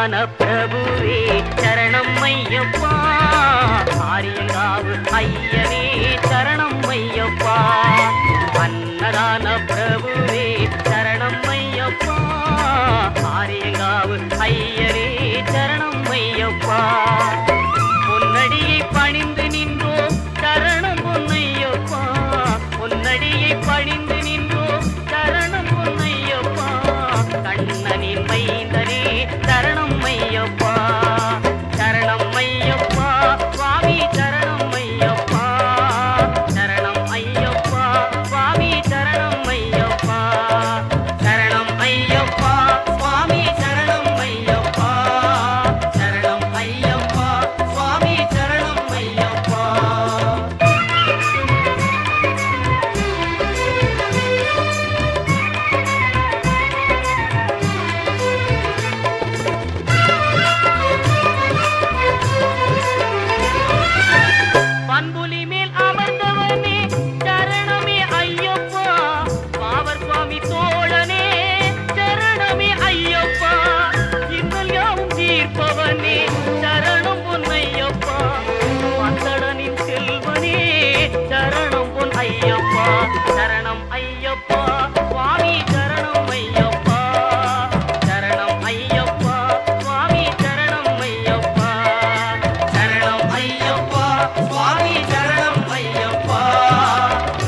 அன்னதான பிரபுவே சரணம் ஐயப்பா, ஆரியங்காவு ஐயனே சரணம் ஐயப்பா. அன்னதான பிரபுவே சரணம் ஐயப்பா, ஆரியங்காவு ஐயனே சரணம் ஐயப்பா. பொன்னடியை பணிந்து நின்றோம் சரணம் பொன்னையப்பா, பொன்னடியை பணிந்து நின்றோம் சரணம் பொன்னையப்பா. கண்ணனின் மைந்தனே சரணம் ஐயப்பா, சரணம் ஐயப்பா சுவாமி சரணம் ஐயப்பா, சரணம் ஐயப்பா சுவாமி சரணம் ஐயப்பா, சரணம் ஐயப்பா சுவாமி சரணம் ஐயப்பா, சரணம் ஐயப்பா சுவாமி சரணம் ஐயப்பா. பண்புலி மேல் அமர்ந்தவனே சரணமே ஐயப்பா, பாவர் சுவாமி தோழனே சரணமே ஐயப்பா. இன்னல் யாவும் தீர்ப்பவனே சரணம் பொன்னையப்பா, வந்தடனின் செல்வனே சரணம் பொன் ஐயப்பா, சரணம் ஐயப்பா சுவாமி சரணம் ஐயப்பா, சரணம் ஐயப்பா சுவாமி சரணம் ஐயப்பா, சரணம் ஐயப்பா சுவாமி சரணம் ஐயப்பா,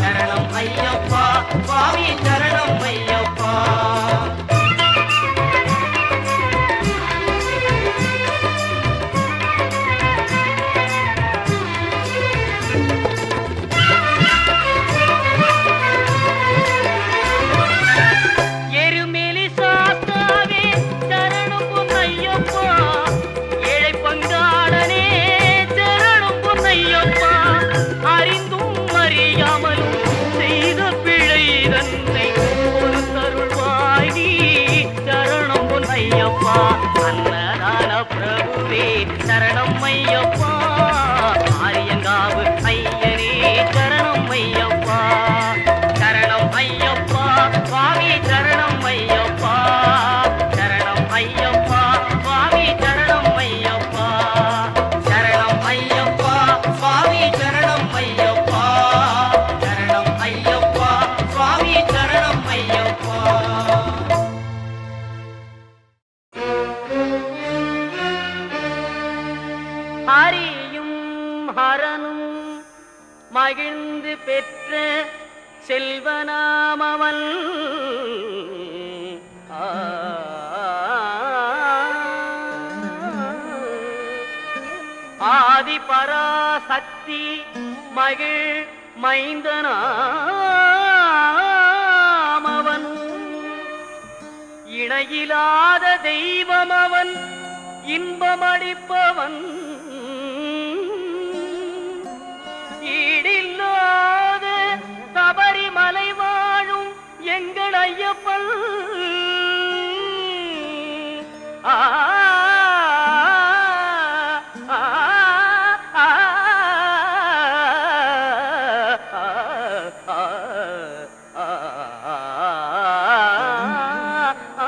சரணம் ஐயப்பா சுவாமி சரணம் ஐயப்பா. எருமேலி சாத்தாவே சரணம் பொன்னையப்பா, ஏழை பங்காளனே சரணம் பொன்னையப்பா. அறிந்தும் அறியாமலும் செய்த பிழை தன்னை ஒரு தருள்வாய் நீ சரணம் பொன்னையப்பா. அன்னதான பிரபுவே சரணம் ஐயப்பா, ஆரியங்காவு ஐயனே சரணம் ஐயப்பா, சரணம் ஐயப்பா சுவாமி சரணம் ஐயப்பா, சரணம் ஐயப்பா சுவாமி சரணம் ஐயப்பா, சரணம் ஐயப்பா சுவாமி சரணம் ஐயப்பா, சரணம் ஐயப்பா சுவாமி சரணம் ஐயப்பா. ஹரியும் ஹரனும் மகிழ்ந்து பெற்ற செல்வனாமவன், ஆதி பராசக்தி மகிழ் மைந்தனாமவன், இணையிலாத தெய்வம் அவன் இன்பமளிப்பவன், ஈடில்லாத சபரிமலை வாழும் எங்கள் ஐயப்பன். ஆ ஆ, ஆ, ஆ, ஆ,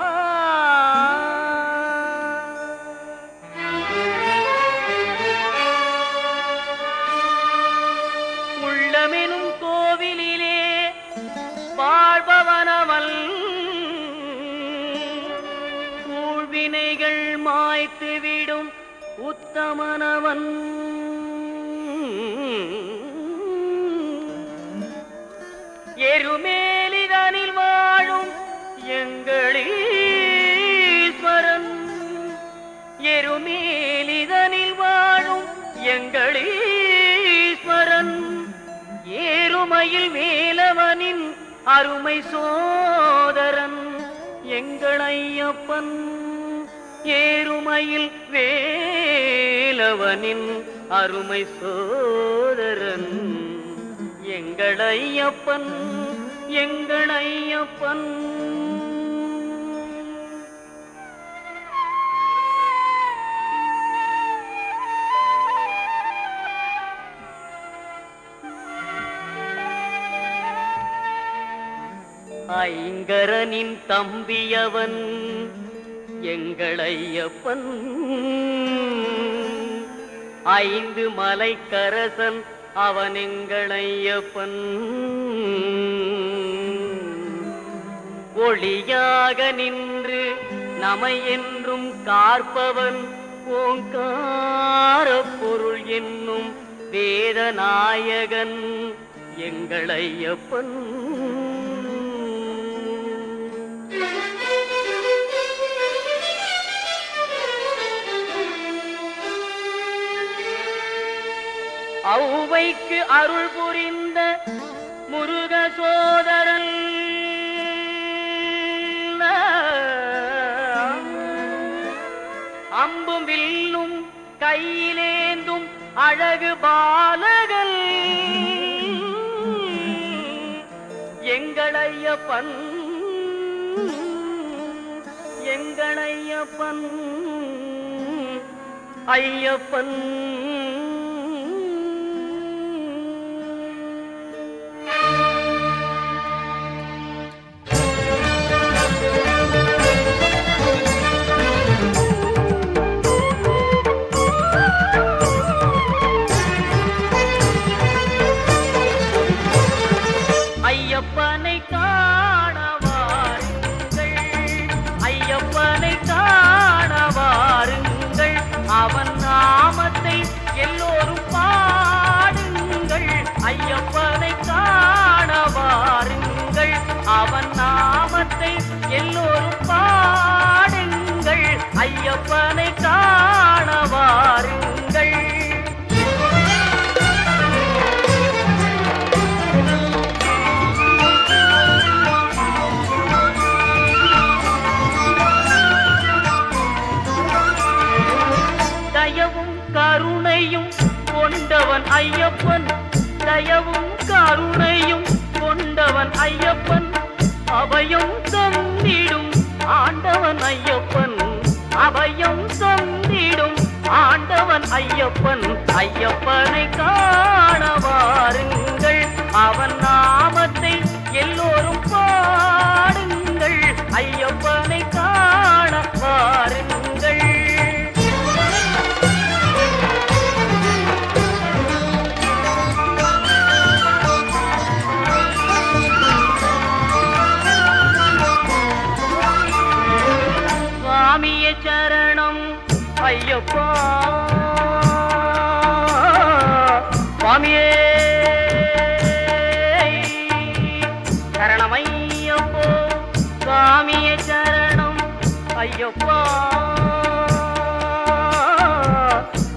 உள்ளமெனும் கோவிலிலே வாழ்பவனவன், ஊழ்வினைகள் மாய்த்துவிடும் உத்தமனவன், எருமேலிதனில் வாழும் எங்களீஸ்வரன், எருமேலிதனில் வாழும் எங்களீஸ்வரன், ஏறுமையில் வேலவனின் அருமை சோதரன் எங்கள் ஐயப்பன், ஏறுமையில் வேலவனின் அருமை சோதரன் எங்கள் ஐயப்பன், எங்கள் ஐயப்பன். ஐங்கரனின் தம்பியவன் எங்கள் ஐயப்பன். 5 மலைக்கரசன் அவன் எங்கள் ஐயப்பன். ஒளியாக நின்று நமை என்றும் காற்பவன் ஓங்கார பொருள் என்னும் வேதநாயகன் எங்கள் ஐயப்பன். ஔவைக்கு அருள் புரிந்த முருக சோதரன் அம்பும் வில்லும் கையிலேந்தும் அழகு பாலகன் எங்கள் ஐயப்பன். எங்கள் ஐயப்பன். ஐயப்பன். ஐயப்பனை காண வாருங்கள், ஐயப்பனை காண வாருங்கள், அவன் நாமத்தை எல்லோரும் பாடுங்கள். ஐயப்பனை காண வாருங்கள், அவன் நாமத்தை எல்லோரும் பாடுங்கள். ஐயப்பனை காண வாருங்கள். தயவும் கருணையும் கொண்டவன் ஐயப்பன். தயவும் கருணையும் கொண்டவன் ஐயப்பன். அபயம் தந்திடும் ஆண்டவன் ஐயப்பன். அபயம் தந்திடும் ஆண்டவன் ஐயப்பன். ஐயப்பனை காண வாருங்கள், அவன் நாமத்தை எல்லோரும் பாடுங்கள். ஐயப்பனை காண வாருங்கள். சுவாமியே சரணம் ஐயப்பா. சுவாமியே சரணம் ஐயப்போ. சுவாமியே சரணம் ஐயப்பா.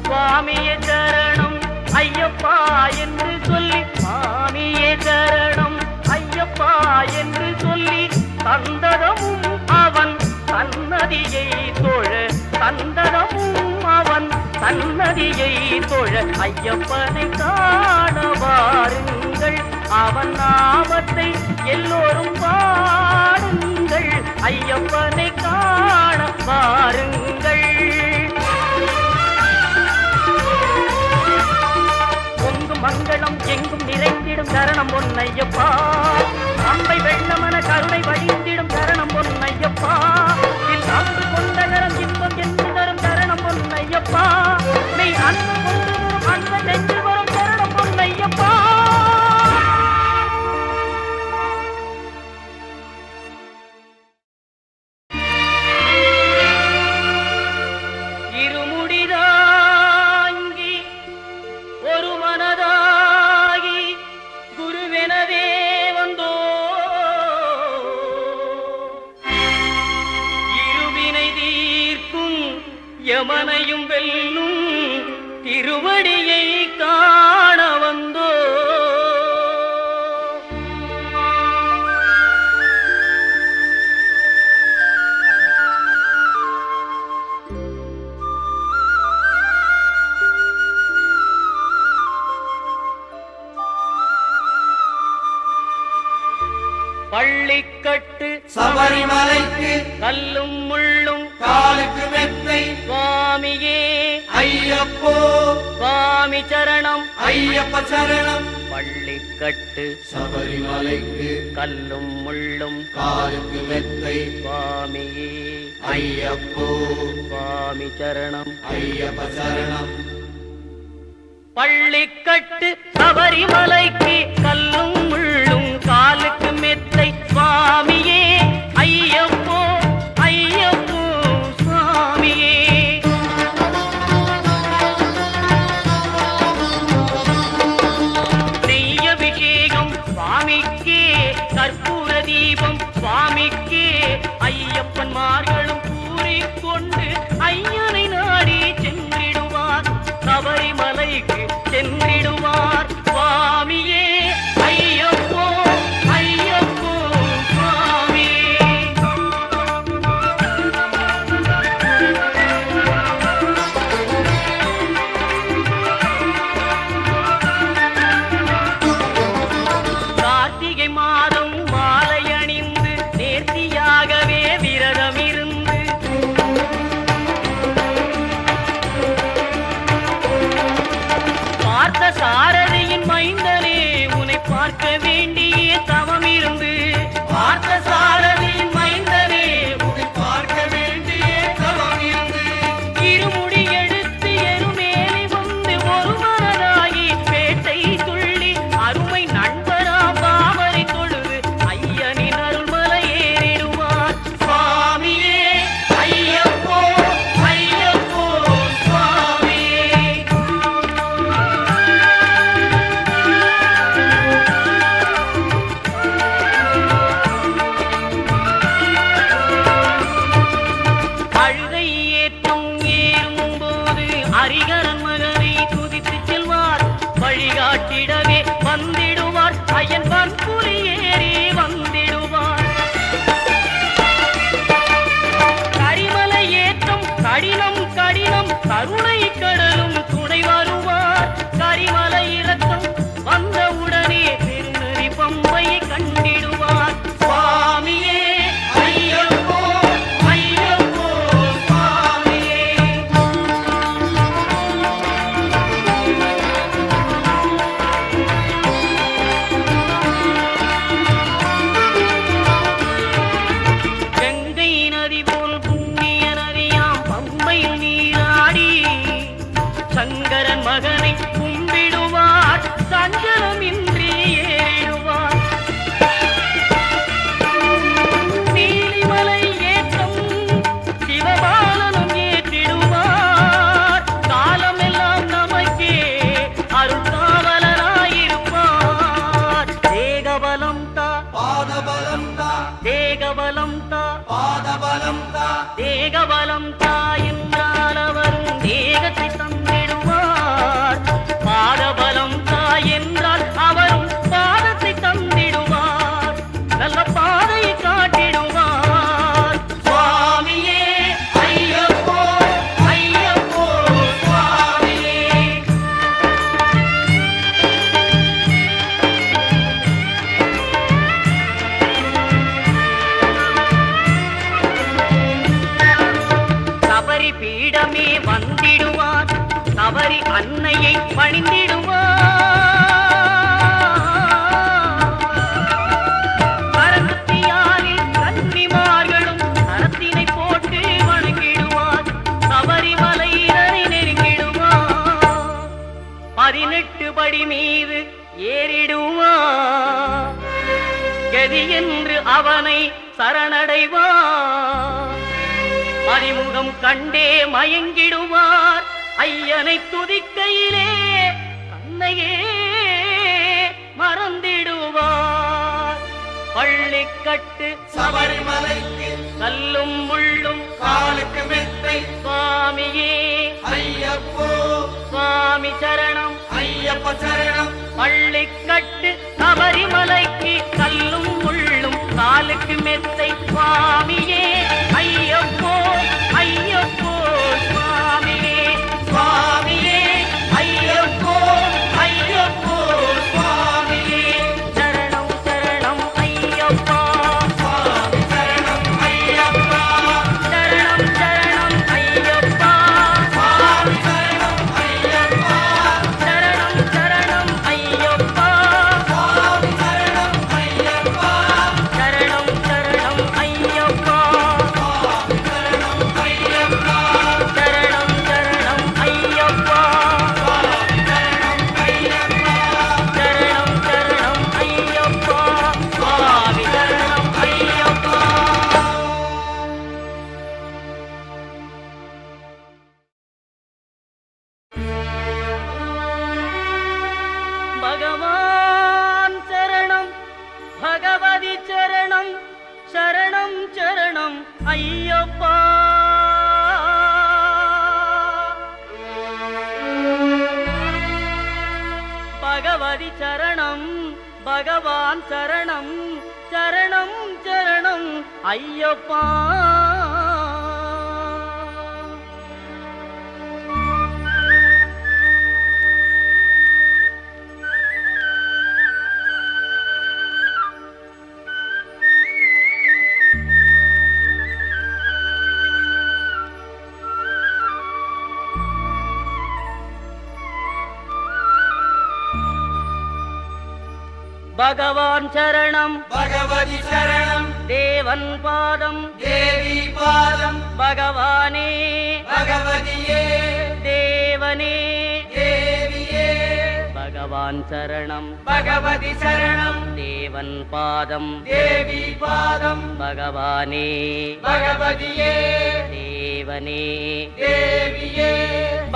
சுவாமியே சரணம் ஐயப்பா என்று சொல்லி, சுவாமியே சரணம் ஐயப்பா என்று சொல்லி தந்ததமும் அவன் சன்னதியை தொழ. தந்ததமும் அவன் சன்னதியை தொழ. ஐயப்பனை காண வாருங்கள், அவன் நாமத்தை எல்லோரும் பாடுங்கள். ஐயப்பனை காண வாருங்கள். பொங்கும் மங்களம் எங்கும் நிறைந்திடும் தரணம் பொன்னையப்பா. அம்பை வெள்ளமன கருணை வழிந்திடும் தரணம் பொன்னையப்பா. அன்பு கொண்ட கரம் இன்பம் என்று தரும் தரணம் பொன்னையப்பா. நீ அன்பு கொண்டு வரும் அன்பை நெஞ்சில் வரும் தரணம் பொன்னையப்பா. இருமுடிதாங்கி ஒரு மனதாகி குருவெனவே வந்தோ. இருவினை தீர்க்கும் யமனையும் வெல்லும் திருவடியை காண வந்தோ. பள்ளிக்கட்டு சபரிமலைக்கு கல்லும் முள்ளும் காலுக்கு மெத்தை சுவாமியே ஐயப்போ. சுவாமி சரணம் ஐயப்ப சரணம். பள்ளிக்கட்டு சபரிமலைக்கு கல்லும் முள்ளும் காலுக்கு மெத்தை சுவாமியே ஐயப்போ சுவாமி சரணம் ஐயப்ப சரணம். பள்ளிக்கட்டு சபரிமலைக்கு கல்லும் முள்ளும் காலுக்கு மெத்தை சுவாமியே ஐயப்போ ஐயப்போ சுவாமியே. நெய்யபிஷேகம் சுவாமிக்கே கற்பூர தீபம் சுவாமிக்கே ஐயப்பன்மார்களும் கூறிக்கொண்டு ஐயனை நாடி சென்றிடுவார் சபரிமலைக்கு சென்றிடுவார் சுவாமியே ஐயப்போ ஐயப்போ சுவாமியே. கார்த்திகை மாதம் மாலை அணிந்து நேர்த்தியாகவே விரதம் இருந்து பார்த்த சாரதியின் மைந்தனே உன்னை பார்க்க வேண்டிய தவம் இருந்து பார்த்த சாரதியின் மைந்தனே உன்னை பார்க்க வேண்டிய தவம் இருந்து இருமுடி எடுத்து எருமேலி வந்து ஒரு மனதாகி பேட்டை துள்ளி அருமை நண்பராம் பாவரை தொழுது ஐயனின் அருள்மலை ஏறிடுவார் சுவாமியே ஐயப்போ ஐயப்போ சுவாமியே. அழுகை ஏற்றும் ஏறும்போது அரிகரன் மகனை துதித்து செல்வார் வழிகாட்டிடவே வந்திடுவார் ஐயன் பன்புலி ஏறி வந்திடுவார். கரிமலை ஏற்றம் கடினம் கடினம் கருணை கடலும் துணை வருவார் கரிமலை இறக்கம் வந்தவுடனே திருநெறி பம்பை கண்டிடுவார் சுவாமியே ஐயப்போ ஐயப்போ சுவாமியே. கங்கை நதி போல் புண்ணிய நதியாம் பம்பையில் நீராடி சங்கரன் மகனை கும்பிடுவார் சஞ்சலமின்றி ஏறிடுவார். நீலிமலை ஏற்றம் சிவபாலனும் ஏற்றிடுவார் காலமெல்லாம் நமக்கே அருள் காவலராயிருப்பார். தேகபலம் தா பாதபலம் தா தேகபலம் தா பாதபலம் தா தேகபலம் தா என்றால் அவரும் தேகத்தை தந்திடுவார் பாதபலம் தா என்றால் அவரும் பாதத்தை தந்திடுவார் நல்ல பாதையை காட்டிடுவார் சுவாமியே ஐயப்போ ஐயப்போ சுவாமியே. சபரி பீடமே வந்திடுவார் சபரி அன்னையை பணிந்திடுவார். கரத்தியாலில் கன்னிமார்களும் கரத்தினை போட்டு வணங்கிடுவார் சபரிமலையினரை நெருங்கிடுவார் 18 படி மீது ஏறிடுவார் கதி என்று அவனை சரணடைவார். அறிமுகம் கண்டே மயங்கிடுவார் ஐயனை துதிக்கையிலே தன்னையே மறந்திடுவார். பள்ளிக்கட்டு சபரிமலைக்கு கல்லும் முள்ளும் காலுக்கு மெத்தை சுவாமியே ஐயப்போ சுவாமி சரணம் ஐயப்ப சரணம். பள்ளிக்கட்டு சபரிமலைக்கு கல்லும் முள்ளும் காலுக்கு மெத்தை சுவாமியே ஐயப்போ ஐயப்போ சுவாமியே சுவாமியே ஐயப்போ ஐயப்போ சுவாமியே. சரணம் சரணம் ஐயப்பா சுவாமி சரணம் ஐயப்பா சரணம் சரணம் ஐயப்பா சுவாமி சரணம் ஐயப்பா சரணம் சரணம் ஐயப்பா பகவான் சரணம் பகவதி சரணம் சரணம் சரணம் ஐயப்பா. பகவதி சரணம் பகவான் சரணம் சரணம் சரணம் ஐயப்பா. பகவான் சரணம் பகவதி சரணம் தேவன் பாதம் தேவி பாதம் பகவானே பகவதியே தேவனே தேவியே பகவான் சரணம் பகவதி சரணம் தேவன் பாதம் தேவி பாதம் பகவானே பகவதியே தேவனே தேவியே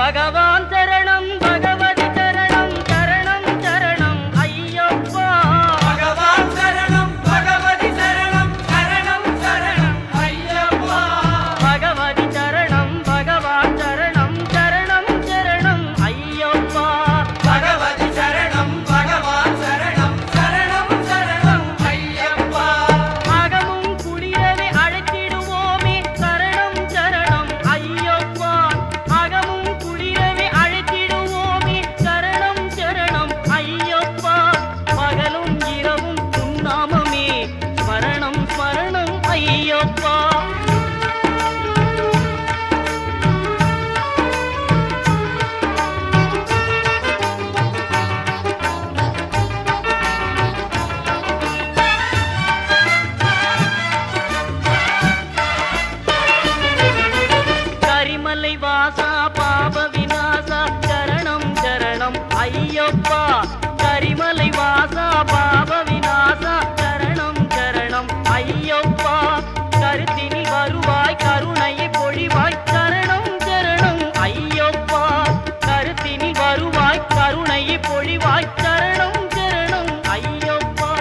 பகவான் சரணம் பகவதி சரணம் சரணம் சரணம் ஐயப்பா. பகவான் சரணம் பகவதி சரணம் சரணம் சரணம் ஐயப்பா. பகவதி சரணம் பகவான் சரணம் சரணம் சரணம் ஐயப்பா. பகவதி சரணம் பகவான் சரணம் சரணம் சரணம் ஐயப்பா. அகமும் குளிரவே அழைத்திடுவோமே சரணம் சரணம் ஐயப்பா. அகமும் குளிரவே அழைத்திடுவோமே சரணம் சரணம் ஐயப்பா. பகலும் இரவும் உன்னாமமே ஸ்மரணம் ஸ்மரணம் ஐயப்பா. கரிமலை வாசா பாப விநாசா சரணம் சரணம் ஐயப்பா. கரிமலை வாசா பாப விநாசா சரணம் சரணம் ஐயப்பா. கருத்தினி வருவாய் கருணையை பொழிவாய் சரணம் சரணம் ஐயப்பா. கருத்தினி வருவாய் கருணையை பொழிவாய் சரணம் சரணம் ஐயப்பா.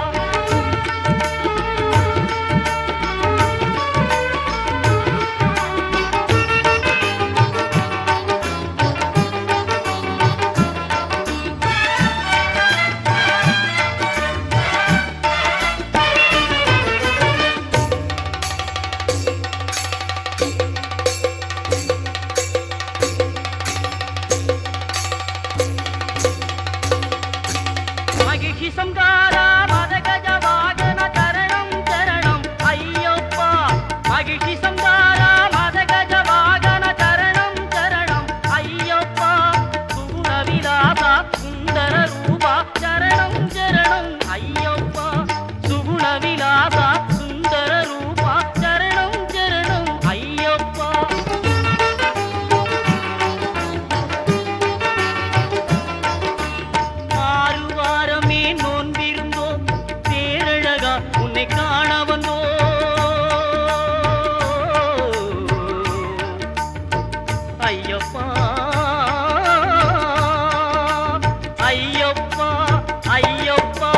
மகிழ்ச்சி சம்காரா மதகஜ வாகன சரணம் சரணம் ஐயப்பா. மகிழ்ச்சி சம்காரா மதகஜ வாகன சரணம் சரணம் ஐயப்பா. சுகுண விலாசா சுந்தர ரூபா சரணம் சரணம் ஐயப்பா. சுகுண விலாசா சுந்தர ரூபா சரணம் சரணம் ஐயப்பா. ஆறுவாரமே நோன்பிருந்தோம் பேரழகா உன்னை காண வந்தோம். ஐயப்பா ஐயப்பா ஐயப்பா.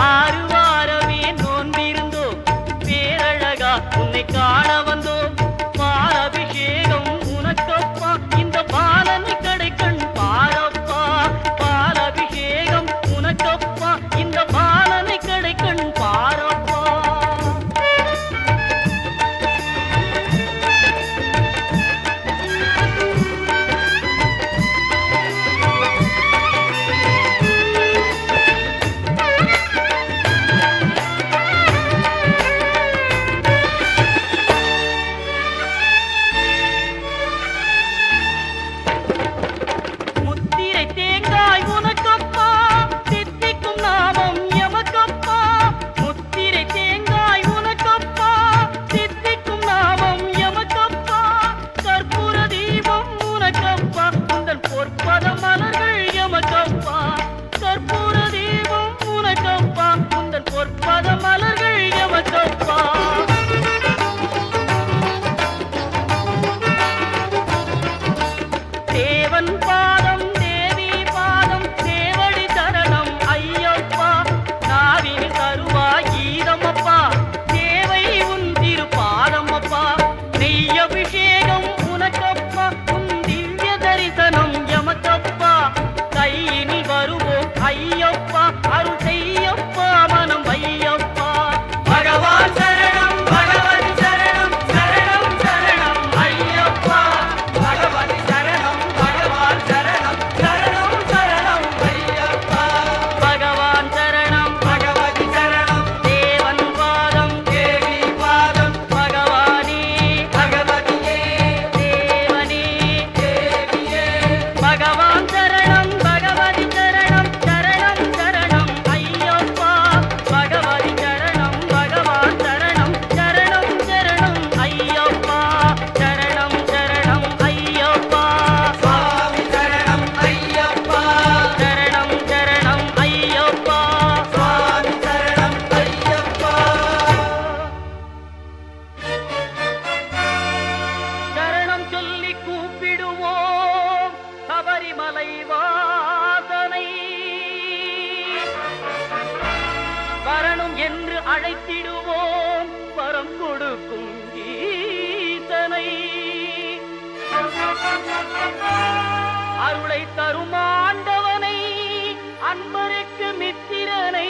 ஆறுவாரமே நோன்பிருந்தோம் பேரழகா உன்னை காண வந்தோம். பாலபிஷேகம் உனக்கப்பா இந்த பாலனை கடைக்கண் பாரப்பா. பாலபிஷேகம் உனக்கப்பா இந்த பாலனை கடைக்கண் பாரப்பா. முத்திரை தேங்காய் உனக்கப்பா தித்திக்கும் நாமம் எமக்கப்பா. முத்திரை தேங்காய் உனக்கப்பா தித்திக்கும் நாமம் எமக்கப்பா. கற்பூர தீபம் உனக்கப்பா உந்தன் பொற்பத மலர்கள் எமக்கப்பா. கற்பூர தீபம் உனக்கப்பா உந்தன் பொற்பத மலர்கள் எமக்கப்பா. தேவன் பாதம் தேவி பாதம் தேவடி சரணம் ஐயப்பா. அழைத்திடுவோம் வரம் கொடுக்கும் ஈசனை. அருளை தரும் ஆண்டவனை, அன்பருக்கு மித்திரனை,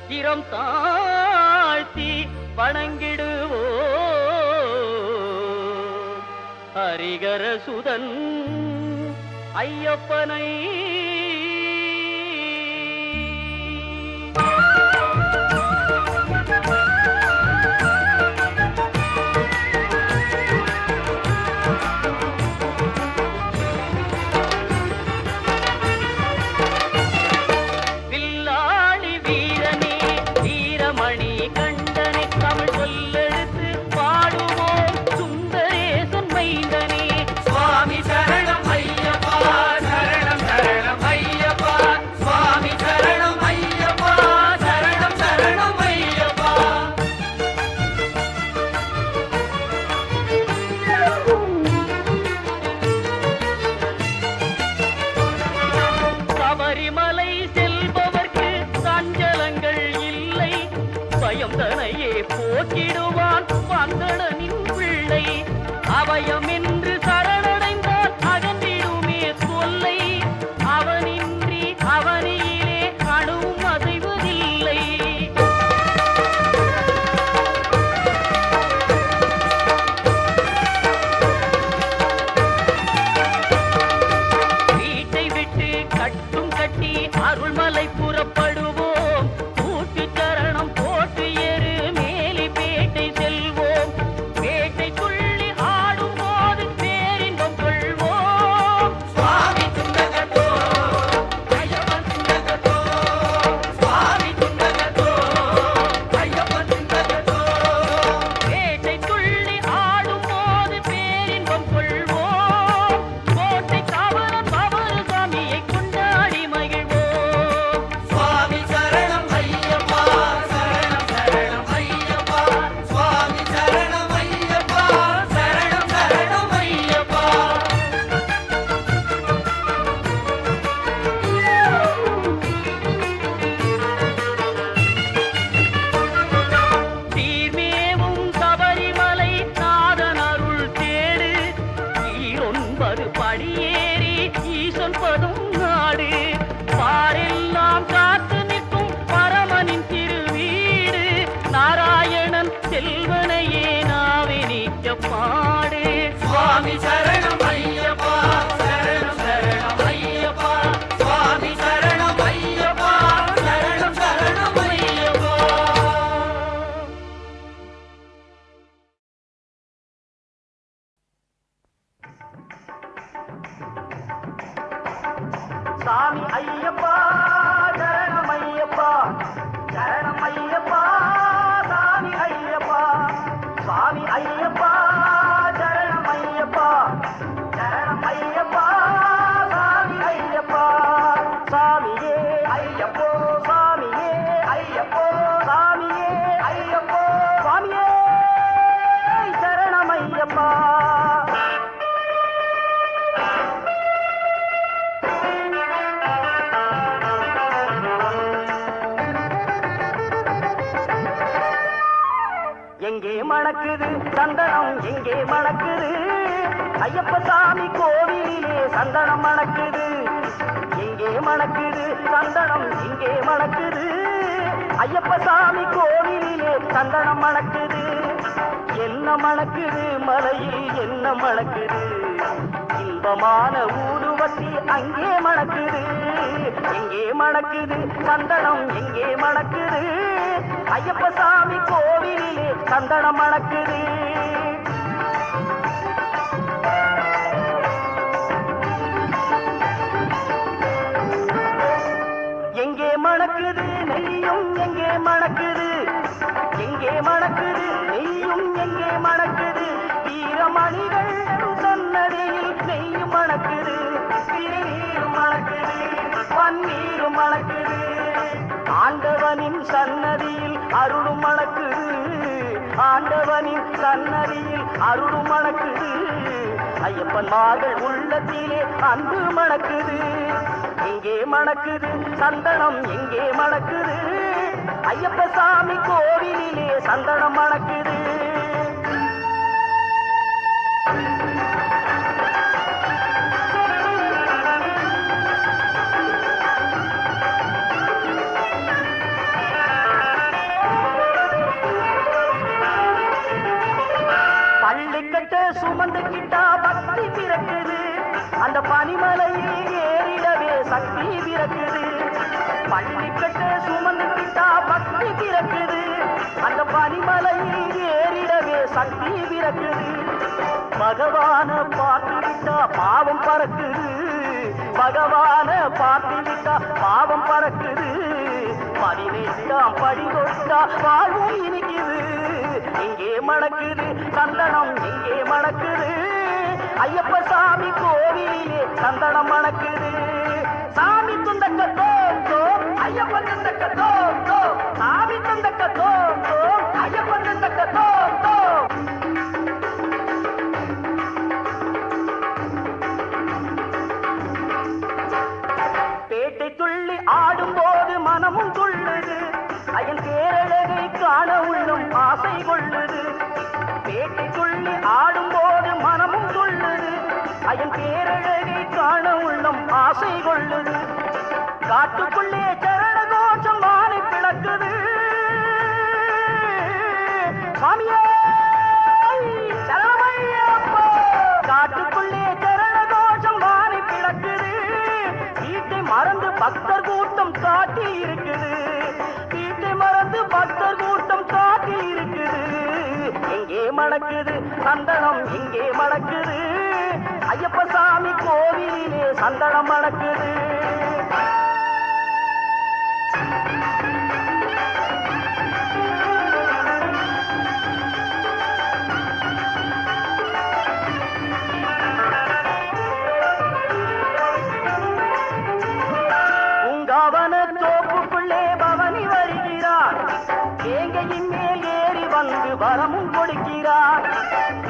திறம் தாழ்த்தி வணங்கிடுவோ ஹரிகர சுதன் ஐயப்பனை. போக்கிடுவான் பந்தளனின் பிள்ளை. அவயம் என்று சரணடைந்தால் அகன்றிடுமே தொல்லை. அவனின்றி அவனியிலே அணுவும் அசைவதில்லை. வீட்டை விட்டு கட்டும் கட்டி அருள்மலை புறப்படுவோம். கூட்டு சரணம் போட்டு ஏறு மேலி பேட்டை செல்வோம். பேட்டை துள்ளி ஆடும் போது பேரின்பம் கொள்வோம். சுவாமி துண்டகத்தோ ஐயப்பன் துண்டகத்தோ, சுவாமி துண்டகத்தோ ஐயப்பன் துண்டகத்தோ. பேட்டை துள்ளி ஆடும் போது பேரின்பம் கொள்வோம். கோட்டை காவலன் பவரு சாமியை கொண்டாடி மகிழ்வோம். சுவாமி சரணம் ஐயப்பா, சரணம் சரணம் ஐயப்பா, சுவாமி சரணம் ஐயப்பா, சரணம் சரணம் ஐயப்பா. தீர்மேவும் சபரிமலை நாதன் அருள் தேடு. ஈரொன்பது படியேறி ஈசன் பதும் நாடு. பாரெல்லாம் காத்து நிற்கும் பரமனின் திருவீடு. நாராயணன் செல்வனையே நாவே நீக்க பாடு. சுவாமி சரணம் ஐயப்பா, சரணம் சரணம் ஐயப்பா, சுவாமி சரணம் ஐயப்பா, சரணம் சரணம் ஐயப்பா. சாமி ஐயப்பா, சரணம் ஐயப்பா, சரணம் ஐயப்பா, சாமி ஐயப்பா, சுவாமி ஐயப்பா, சரணம் ஐயப்பா, சரணம் ஐயப்பா, சாமி ஐயப்பா. சாமியே ஐயப்போ, சாமியே ஐயப்போ, சாமியே ஐயப்போ, சுவாமியே சரணம் ஐயப்பா. எங்கே மணக்குது சந்தனம், எங்கே மணக்குது ஐயப்ப சாமி கோவிலிலே சந்தனம் மணக்குது. எங்கே மணக்குது சந்தனம், எங்கே மணக்குது ஐயப்ப சாமி கோவிலிலே சந்தனம் மணக்குது. என்ன மணக்குது மலையில், என்ன மணக்குது இன்பமான ஊதுவத்தி அங்கே மணக்குது. எங்கே மணக்குது சந்தனம், எங்கே மணக்குது ஐயப்ப சாமி கோவிலிலே சந்தனம் மணக்குது. எங்கே மணக்குது நெய்யும், எங்கே மணக்குது, எங்கே மணக்குது நெய்யும், எங்கே மணக்குது வீரமணிகள் சன்னதியில் நெய்யும் மணக்குது. திருநீரும் மணக்குது, பன்னீரும் மணக்குது. ஆண்டவனின் சன்னதியில் அருளும் மணக்குது, ஆண்டவனின் சன்னதியில் அருளும் மணக்குது. ஐயப்பன் மகள் உள்ளத்திலே அன்பு மணக்குது. எங்கே மணக்குது சந்தனம் எங்கே மணக்குது ஐயப்ப சாமி கோவிலிலே சந்தனம் மணக்குது பள்ளிக்கட்டு சுமந்துக்கிட்டா பக்தி பிறக்குது அந்த பனிமலையில் ஏறிடவே சக்தி பிறக்குது பள்ளிக்கட்டு சுமந்துக்கிட்டா பக்தி பிறக்குது அந்த பனிமலையில் ஏறிடவே சக்தி பிறக்குது பகவான பார்த்துவிட்டா பாவம் பறக்குது பகவான பார்த்துவிட்டா பாவம் பறக்குது 18ஆம் படி தொட்டா வாழ்வும் இனிக்குது இங்கே மணக்குது சந்தனம் இங்கே மணக்குது ஐயப்ப சாமி கோவிலிலே சந்தனம் மணக்குது சாமி துந்தக்க தோம் தோம் ஐயப்ப துந்தக்க தோம் தோம் சாமி துந்தக்க தோம் தோம் ஐயப்ப துந்தக்க தோம் தோம் பேட்டை துள்ளி ஆடும்போது மனமும் துள்ளுது அயன் பேரழகை காண உள்ளும் ஆசை கொள்ளுது பேட்டை துள்ளி ஆடும்போது மனமும் துள்ளுது அயன் பேரழகை காண உள்ளும் ஆசை கொள்ளுது காட்டுக்குள்ளே சரண கோஷம் வானை பிளக்குது சாமியே சரணமையப்பா காட்டுக்குள்ளே சரண கோஷம் வானை பிளக்குது வீட்டை மறந்து பக்தர் கூட்டம் காட்டி இருக்குது வீட்டை மறந்து பக்தர் கூட்டம் காட்டி இருக்குது எங்கே மணக்குது சந்தனம் எங்கே மணக்குது ஐயப்ப சாமி கோவிலிலே சந்தனம் மணக்குது உங்கவன தோப்புக்குள்ளே பவனி வருகிறார் வேங்கையின் மேல் ஏறி வந்து வரமும் கொடுக்கிறார்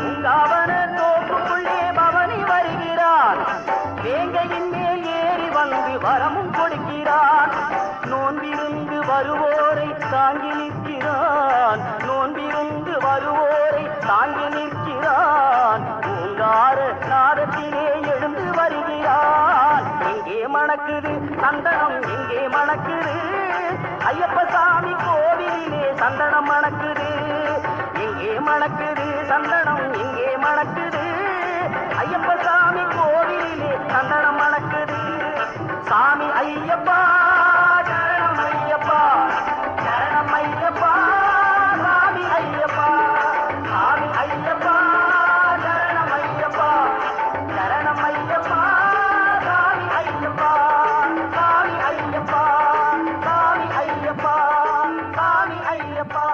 உங்கவன தோப்புக்குள்ளே பவனி வருகிறார் வேங்கையின் மேல் ஏறி வந்து வரமும் கொடுக்கிறார் நோன்பிருந்து வருவோரை தாங்கி நிற்கிறான் நோன்பிருந்து வருவோரை தாங்கி நிற்கிறான் பூங்கார நாதத்திலே எழுந்து வருகிறான் எங்கே மணக்குது சந்தனம் எங்கே மணக்குது ஐயப்ப சாமி கோவிலிலே சந்தனம் மணக்குது எங்கே மணக்குது சந்தனம் எங்கே மணக்குது ஐயப்ப சாமி கோவிலிலே சந்தனம் மணக்குது சாமி ஐயப்பா சரணம் ஐயப்பா சரணம் ஐயப்பா சாமி ஐயப்பா சாமி ஐயப்பா சரணம் ஐயப்பா சரணம் ஐயப்பா சாமி ஐயப்பா சாமி ஐயப்பா சாமி ஐயப்பா சாமி ஐயப்பா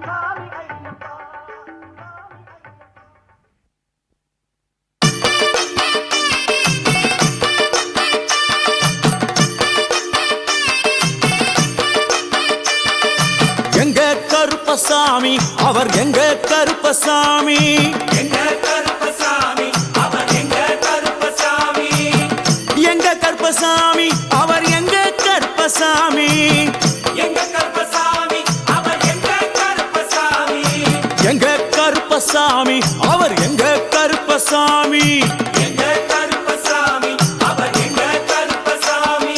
சாமி ஐயப்பா எங்க கருப்பசாமி அவர் எங்க கருப்பசாமி எங்க கருப்பசாமி அவர் எங்க கருப்பசாமி எங்க கருப்பசாமி அவர் எங்க கருப்பசாமி எங்க கருப்பசாமி அவர் எங்க கருப்பசாமி எங்க கருப்பசாமி அவர் எங்க கருப்பசாமி எங்க கருப்பசாமி அவர் எங்க கருப்பசாமி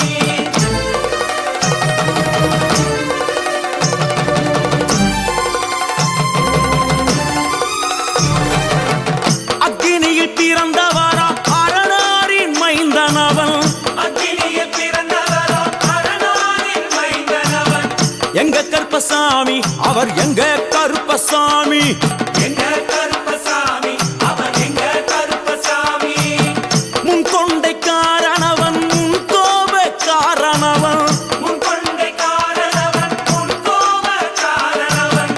அக்கினியில் பிறந்தவரா அரணாரின் மைந்தனவன் அக்கினியில் பிறந்தவரோ அரணாரின் மைந்தனவன் எங்க கருப்பசாமி அவர் எங்க கருப்பசாமி எங்க கருப்பசாமி அவர் எங்க கருப்பசாமி முன் கொண்டை காரணவன் முன் கோப காரணவன் முன் கொண்டை காரணவன் முன் கோப காரணவன்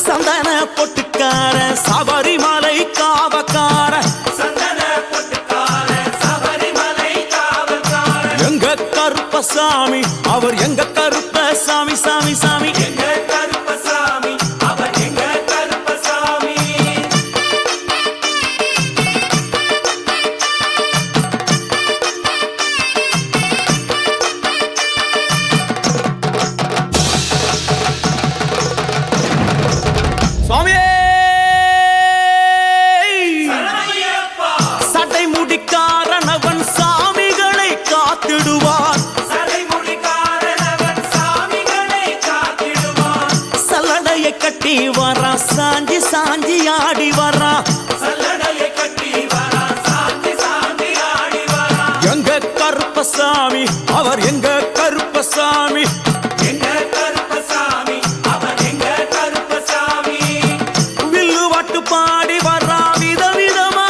சந்தன பொட்டுக்கார சபரிமலை காவக்கார சந்தன பொட்டுக்கார சபரிமலை காவல்காரன் எங்க கருப்பசாமி அவர் எங்க கருப்பசாமி சாமி சாமி எங்க கருப்பசாமி அவர் எங்க கருப்பசாமி காத்திடுவார். சடைமுடிக்காரனவன் சாமிகளை காத்திடுவான். சல்லடையை கட்டி வரா, சாஞ்சி சாஞ்சி ஆடி வரா. சல்லடையை கட்டி வரான், சாந்தி சாந்தி ஆடி வரான். எங்க கருப்பசாமி அவர் எங்க கருப்பசாமி. எங்க கருப்பசாமி, அவன் எங்க கருப்பசாமி. வில்லு வாட்டு பாடி வரா, விதவிதமா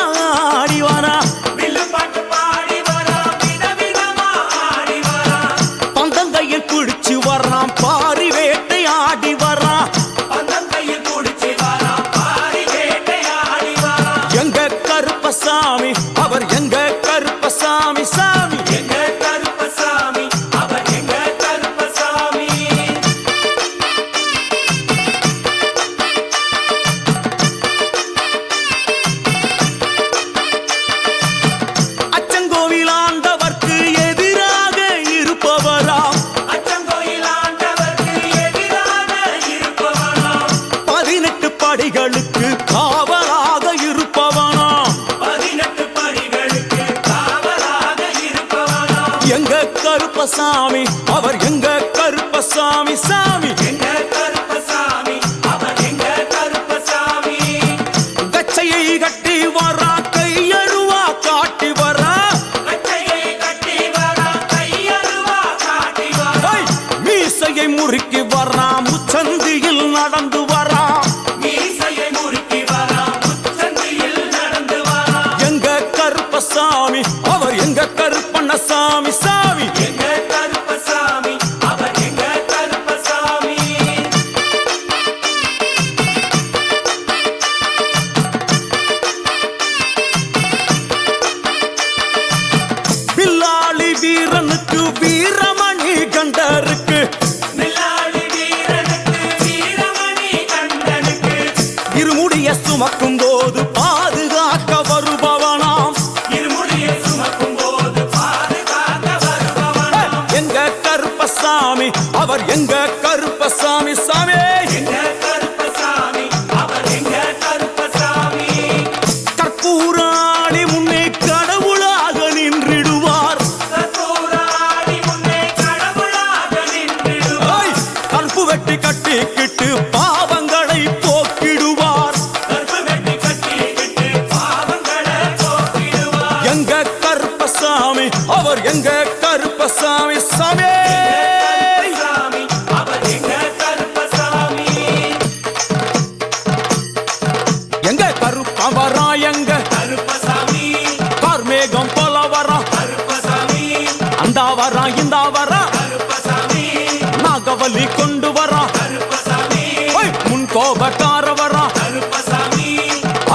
ஆடி வரா. வில்லு பாட்டு பாடி வரான், விதவிதமா ஆடி வரான். பந்தங்கையில் குடிச்சு வர்றான், பாரி வேட்டை ஆடி வரா. பந்தங்கையில் குடிச்சு வரான், பாரி வேட்டையாடி வரான். எங்க கருப்பசாமி அவர் எங்க கருப்பசாமி சாமி. எங்க கருப்பசாமி, அவன் எங்க கருப்பசாமி. அச்சங்கோவில் ஆண்டவர்க்கு எதிராக இருப்பவராம். அச்சங்கோயில் ஆண்டவர்க்கு எதிராக இருப்பவனாம். 18 படிகளுக்கு காவலாக இருப்பவனாம். 18 படிகளுக்கு காவலாக இருப்பவனாம். எங்க கருப்பசாமி அவர் எங்க கருப்பசாமி சாமி. எங்க கருப்பசாமி, அவன் எங்க கருப்பசாமி. கச்சையை கட்டி வரா, கையழுவா காட்டி வரா. கச்சையை கட்டி வரான், கையருவா காட்டி வரான். மீசையை முறுக்கி வரா, முச்சந்தியில் நடந்து வரா. மீசையை முறுக்கி வரான், முச்சந்தியில் நடந்து வரான். எங்க கருப்பசாமி அவர் எங்க கருப்பண்ணசாமி சாமி. எங்க கருப்பசாமி, அவன் எங்க கருப்பசாமி. பில்லாளி வீரனுக்கு வீரமணி கண்டருக்கு. நில்லாளி வீரனுக்கு வீரமணி கண்டனுக்கு. இருமுடிய சுமக்கும் போது பாதுகாக்க வருபவனாம். இருமுடியை சுமக்கும் போது பாதுகாக்க வருபவனாம். எங்க கருப்பசாமி அவர் எங்க கருப்பசாமி சாமி. எங்க கருப்பசாமி, அவன் எங்க கருப்பசாமி. கற்பூராணி முன்னே கடவுளாக நின்றிடுவார். கற்பூராடி முன்னே கடவுளாக நின்றிடுவார். கற்பு வெட்டி கட்டிக்கிட்டு பாவங்களை போக்கிடுவார். கற்பு வெட்டி கட்டிக்கிட்டு பாவங்களை போக்கிடுவார். எங்க கருப்பசாமி அவர் எங்க கருப்பசாமி சாமி. கருப்பசாமி, அவன் எங்க கருப்பசாமி. எங்க கருப்பவரா எங்க கருப்பசாமி, கார்மேகம் போல வரா. கருப்பசாமி, அந்த வரா இந்த வரா, கருப்பசாமி, நாகவலி கொண்டு வரா. கருப்பசாமி, முன் கோபக்கார வரா, கருப்பசாமி,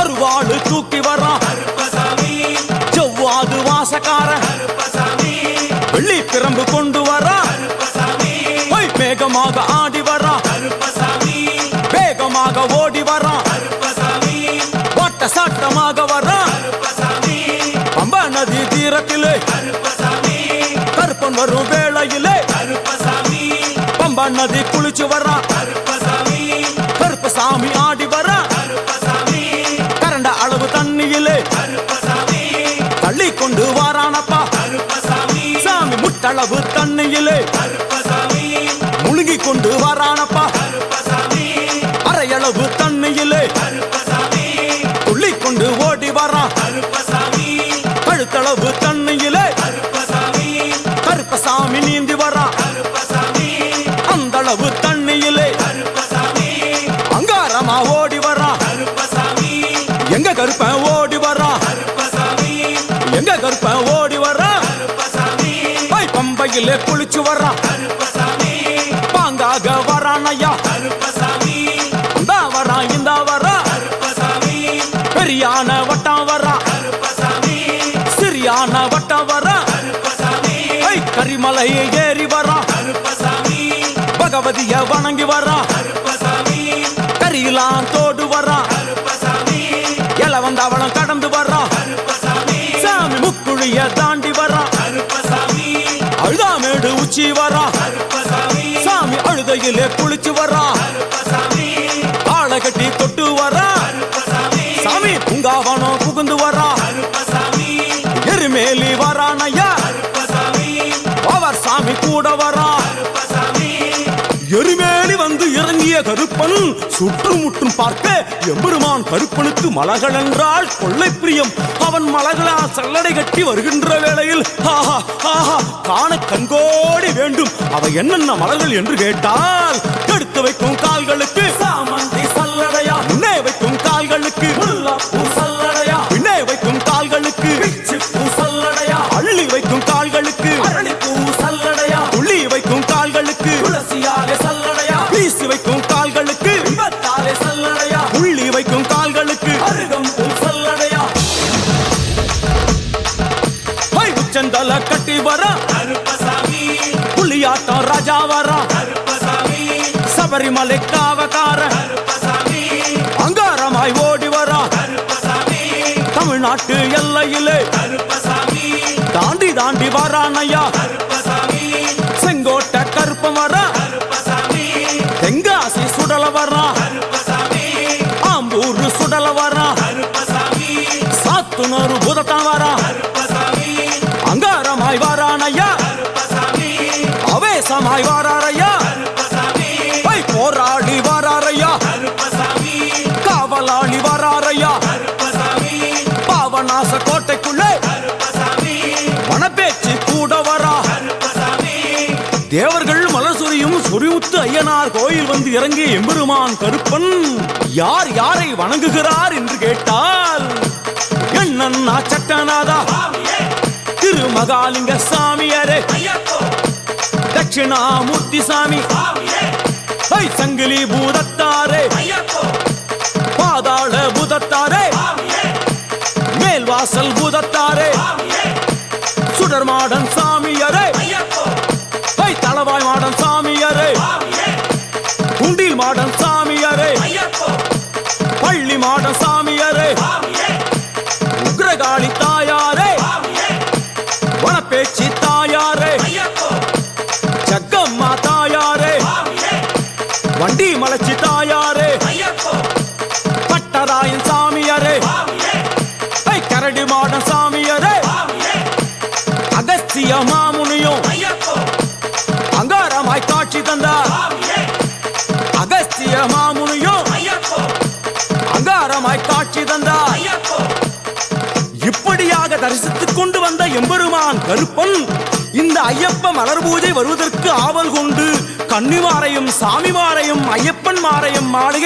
அருவாளு தூக்கி வரா. கருப்பசாமி, செவ்வாது வாசக்கார கருப்பசாமி, வெள்ளி பிரம்பு கொண்டு வரா. கருப்பசாமி, மேகமாக ஆடி வரா, கருப்பசாமி, வேகமாக ஓடி வரா. கருப்பசாமி, வாட்ட சாட்டமாக வரா. கருப்பசாமி, பம்பா நதி தீரத்திலே கருப்பசாமி, கருப்பன் வரும் வேளையிலே கருப்பசாமி, பம்பா நதி குளிச்சு வரா. கருப்பசாமி, கருப்பசாமி ஆடி வரா. கருப்பசாமி, கரண்ட அளவு தண்ணியிலே கருப்பசாமி, தள்ளி கொண்டு வாரானப்பா. கருப்பசாமி, சாமி முட்டளவு தண்ணியிலே கருப்பசாமி, முழுகி கொண்டு வாரானப்பா. கருப்பசாமி, அரையளவு தண்ணியிலே கருப்பசாமி, துள்ளி கொண்டு ஓடி வரா. கருப்பசாமி, கழுத்தளவு தண்ணியிலே கருப்பசாமி, கருப்பசாமி நீந்தி வரா. கருப்பசாமி, அந்தளவு தண்ணியிலே கருப்பசாமி, அங்காரமா ஓடி வரா. கருப்பசாமி, எங்க கருப்பன் ஓடி வரா, கருப்பசாமி, எங்க கருப்பன் ஓடி வரா. கருப்பசாமி, பம்பையிலே குளிச்சு வரா. கருப்பசாமி, பாங்காக வரானையா. கருப்பசாமி, இந்த வரா இந்த வரா, கருப்பசாமி, பெரியான வட்டம் வரா, கருப்பசாமி, சிறியான வட்டம் வரா. கருப்பசாமி, கரிமலையை ஏறி வரா. கருப்பசாமி, பகவதிய வணங்கி வரா. கருப்பசாமி, கரியெல்லாம் தோடு வரா. கருப்பசாமி, எல வந்தவளம் கடந்து வரா. கருப்பசாமி, சாமி முக்குழிய தாண்டி வரா. கருப்பசாமி, அழுதாமேடு உச்சி வரா. கருப்பசாமி, சாமி அழுதையிலே குளிச்சு வரா. கருப்பசாமி, ஆளை கட்டி தொட்டு வரா. கருப்பசாமி, சாமி பூங்காவனம் புகுந்து வரா. கருப்பசாமி, எருமேலி வரானையா. கருப்பசாமி, சாமி கூட வரா. கருப்பசாமி எருமேலி வந்து இறங்கிய கருப்பன் சுற்றுமுற்றும் பார்க்க எம்பெருமான் கருப்பனுக்கு மலகள் என்றால் கொள்ளை பிரியம். அவன் மலகளா சல்லடை கட்டி வருகின்ற வேளையில் ஆஹா ஆஹா காண கண்கோடி வேண்டும். அவை என்னென்ன மலர்கள் என்று கேட்டால், எடுத்து வைக்கும் கால்களுக்கு சாமந்தி சல்லடையா, முன்னே வைக்கும் கால்களுக்கு முல்லைப்பூ சல்லடையா, பின்னே வைக்கும் கால்களுக்கு பிச்சிப்பூ சல்லடையா, அள்ளி வைக்கும் கால்களுக்கு அரளிப்பூ சல்லடையா, துள்ளி வைக்கும் கால்களுக்கு துளசியாலே சல்லடையா, வீசி வைக்கும் கால்களுக்கு விபத்தாலே சல்லடையா, உள்ளி வைக்கும் கால்களுக்கு அருகம்பூ சல்லடையா. உச்சந்தல கட்டி வர கருப்பசாமி புலியாட்டம் ராஜா வர கருப்பசாமி சபரிமலை காவக்கார கருப்பசாமி அங்காரமாய் ஓடி வர கருப்பசாமி தமிழ்நாட்டு எல்லையிலே கருப்பசாமி தாண்டி தாண்டி வரானையா. கருப்பசாமி செங்கோட்டை கருப்பம் வர கருப்பசாமி தெங்காசி சுடல வர கருப்பசாமி ஆம்பூர் சுடல வர கருப்பசாமி சாத்துனூர் புதத்தான் வர கருப்பசாமி அங்காரமாய் வரானையா. கருப்பசாமி அவேசமாய் வராரையா. கருப்பசாமி போராளி வராரையா. கருப்பசாமி காவலாளி வராரையா. கருப்பசாமி பாவநாச கோட்டைக்குள்ளே கருப்பசாமி வனப்பேச்சு கூட வரா. கருப்பசாமி தேவர்கள் மலர் சொரியும் சொரிமுத்து ஐயனார் கோயில் வந்து இறங்கிய எம்பெருமான் கருப்பன் யார் யாரை வணங்குகிறார் என்று கேட்டால், என்னன்னா சட்டநாதா, திருமகாலிங்க சாமியாரே, ஐயப்போ தட்சிணாமூர்த்தி சாமி, சாமியே சங்கிலி பூதத்தாரே, ஐயப்போ பாதாள பூதத்தாரே, சாமியே மேல்வாசல் பூதத்தாரே, சாமியே சுடர்மாடன் சாமியாரே, ஐயப்போ தளவாய் மாடன் சாமியாரே, சாமியே குண்டில் மாடன் சாமியாரே, ஐயப்போ பள்ளி மாடன் சாமியாரே, சாமியே உக்ரகாளி தாயாரே, சாமியே வனப்பேச்சி தாயாரே, ஐயப்போ ஜக்கம்மா தாயாரே, சாமியே வண்டி மலச்சி தாயாரே, ஐயப்போ பட்டராயன் சாமியாரே, சாமியே கரடி மாடன் சாமியாரே, சாமியே அகஸ்திய மாமுனியும் ஐயப்போ அங்காரமாய் காட்சி தந்தார். சாமியே அகஸ்திய மாமுனியும் ஐயப்போ அங்காரமாய் காட்சி தந்தார். ஐயப்போ இப்படியாக தரிசித்துக் கொண்டு வந்த எம்பெருமான் கருப்பன் இந்த ஐயப்ப மலர் பூஜை வருவதற்கு ஆவல் கொண்டு கன்னிமாரையும் சாமிமாரையும் ஐயப்பன் மாரையும் மாளிகை